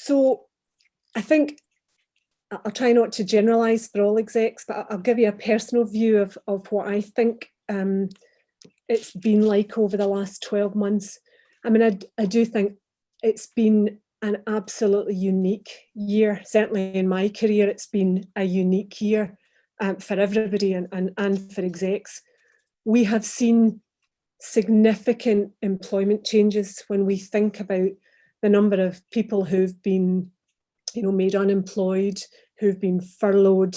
So I think I'll try not to generalise for all execs, but I'll give you a personal view of what I think it's been like over the last 12 months. I mean, I do think it's been an absolutely unique year. Certainly in my career, it's been a unique year for everybody and for execs. We have seen significant employment changes when we think about the number of people who've been, made unemployed, who've been furloughed,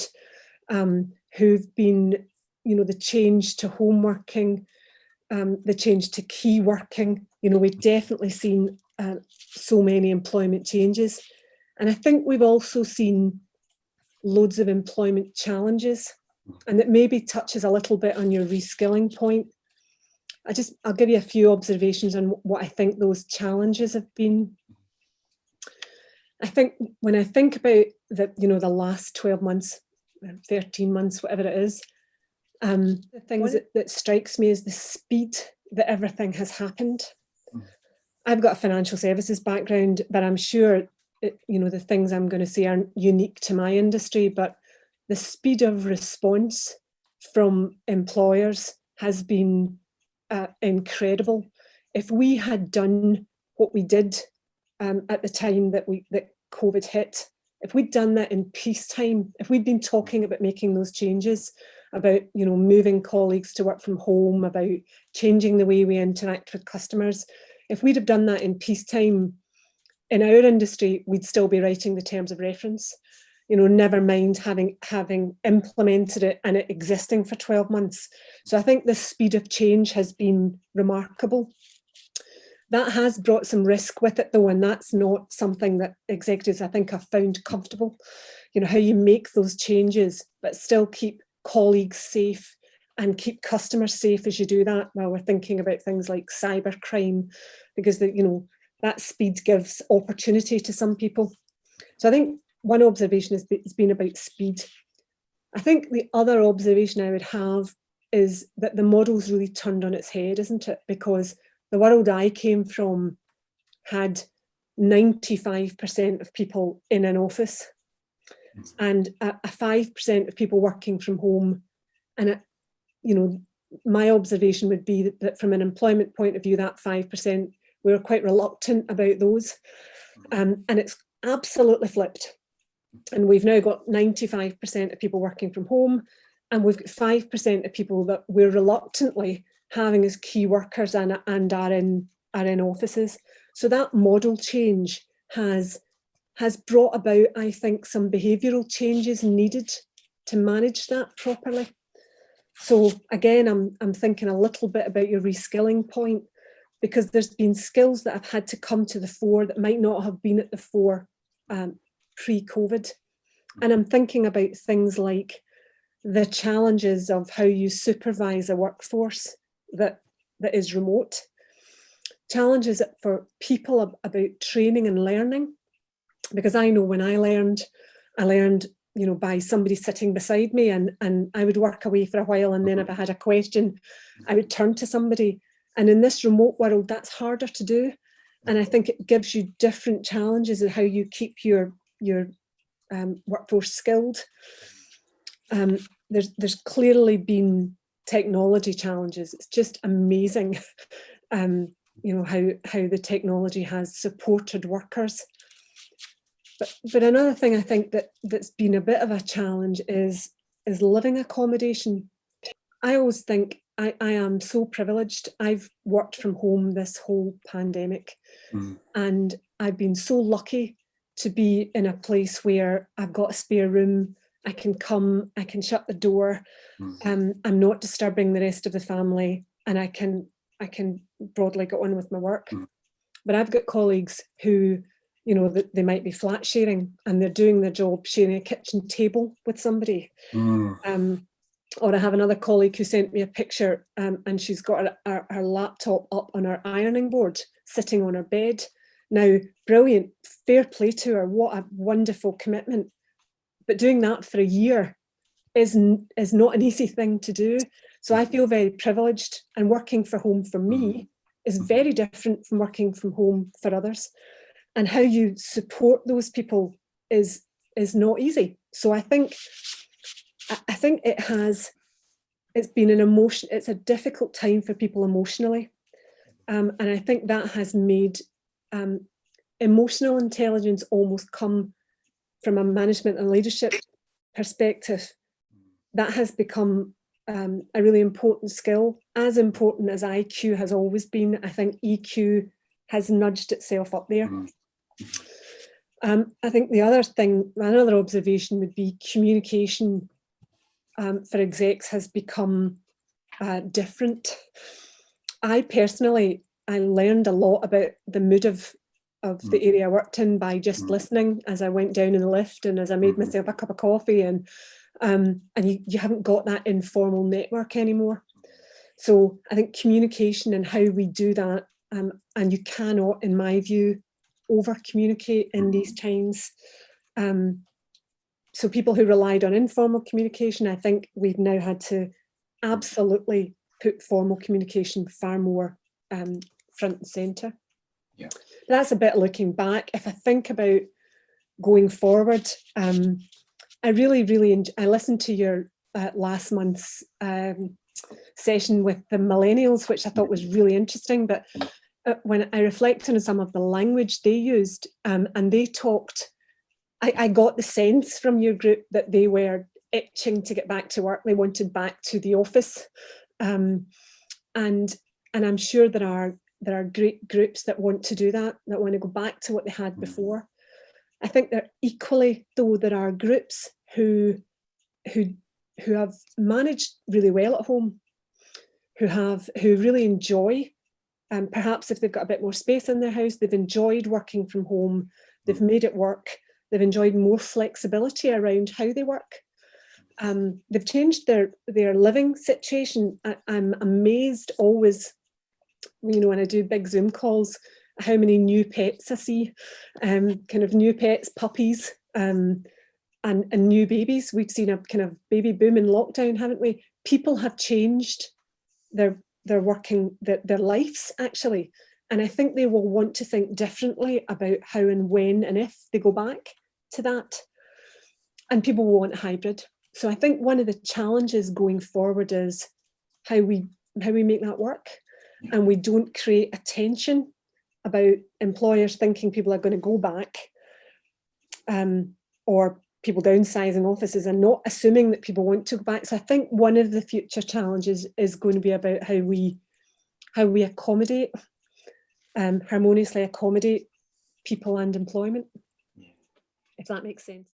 who've been, the change to home working, the change to key working. We've definitely seen so many employment changes. And I think we've also seen loads of employment challenges. And it maybe touches a little bit on your reskilling point. I'll give you a few observations on what I think those challenges have been. I think when I think about the last 12 months, 13 months, whatever it is, the things that strikes me is the speed that everything has happened. I've got a financial services background, but I'm sure the things I'm going to say aren't unique to my industry, but the speed of response from employers has been incredible. If we had done what we did at the time that COVID hit, if we'd done that in peacetime, if we'd been talking about making those changes, about moving colleagues to work from home, about changing the way we interact with customers, if we'd have done that in peacetime, in our industry, we'd still be writing the terms of reference. Never mind having implemented it and it existing for 12 months. So I think the speed of change has been remarkable. That has brought some risk with it though, and that's not something that executives, I think, have found comfortable. How you make those changes, but still keep colleagues safe and keep customers safe as you do that, while we're thinking about things like cybercrime, because that speed gives opportunity to some people. So I think one observation has been about speed. I think the other observation I would have is that the model's really turned on its head, isn't it? Because the world I came from had 95% of people in an office and a 5% of people working from home. And, my observation would be that from an employment point of view, that 5%, we were quite reluctant about those. And it's absolutely flipped. And we've now got 95% of people working from home, and we've got 5% of people that we're reluctantly having as key workers and are in offices. So that model change has brought about, I think, some behavioural changes needed to manage that properly. So again, I'm thinking a little bit about your reskilling point, because there's been skills that have had to come to the fore that might not have been at the fore pre-COVID. And I'm thinking about things like the challenges of how you supervise a workforce that is remote, challenges for people about training and learning, because I know when I learned by somebody sitting beside me, and I would work away for a while, and then if I had a question, I would turn to somebody. And in this remote world, that's harder to do. And I think it gives you different challenges in how you keep your workforce skilled. There's clearly been technology challenges. It's just amazing, how the technology has supported workers. But another thing I think that's been a bit of a challenge is living accommodation. I always think I am so privileged. I've worked from home this whole pandemic, and I've been so lucky to be in a place where I've got a spare room. I can come, I can shut the door, I'm not disturbing the rest of the family, and I can broadly get on with my work. But I've got colleagues who, they might be flat sharing, and they're doing their job sharing a kitchen table with somebody. Or I have another colleague who sent me a picture, and she's got her laptop up on her ironing board, sitting on her bed. Now, brilliant, fair play to her, what a wonderful commitment. But doing that for a year is not an easy thing to do. So I feel very privileged, and working from home for me is very different from working from home for others. and how you support those people is not easy. So I think it's been it's a difficult time for people emotionally. And I think that has made emotional intelligence almost come from a management and leadership perspective. That has become a really important skill, as important as IQ has always been. I think EQ has nudged itself up there. I think another observation would be communication for execs has become different. I learned a lot about the mood of the area I worked in by just listening as I went down in the lift and as I made myself a cup of coffee, and you haven't got that informal network anymore. So I think communication and how we do that, and you cannot, in my view, over communicate in these times. So people who relied on informal communication, I think we've now had to absolutely put formal communication far more front and centre. Yeah. That's a bit looking back. If I think about going forward, I really I listened to your last month's session with the millennials, which I thought was really interesting. But when I reflected on some of the language they used, and they talked, I got the sense from your group that they were itching to get back to work. They wanted back to the office, and I'm sure there are great groups that want to do that want to go back to what they had before. I think that equally, though, there are groups who have managed really well at home, who really enjoy, perhaps if they've got a bit more space in their house, they've enjoyed working from home, they've made it work, they've enjoyed more flexibility around how they work. They've changed their living situation. I'm amazed always, when I do big Zoom calls, how many new pets I see, kind of new pets, puppies, and new babies. We've seen a kind of baby boom in lockdown, haven't we? People have changed their lives, actually. And I think they will want to think differently about how and when and if they go back to that. And people will want hybrid. So I think one of the challenges going forward is how we make that work. And we don't create a tension about employers thinking people are going to go back, or people downsizing offices and not assuming that people want to go back. So I think one of the future challenges is going to be about how we accommodate, harmoniously accommodate people and employment, if that makes sense.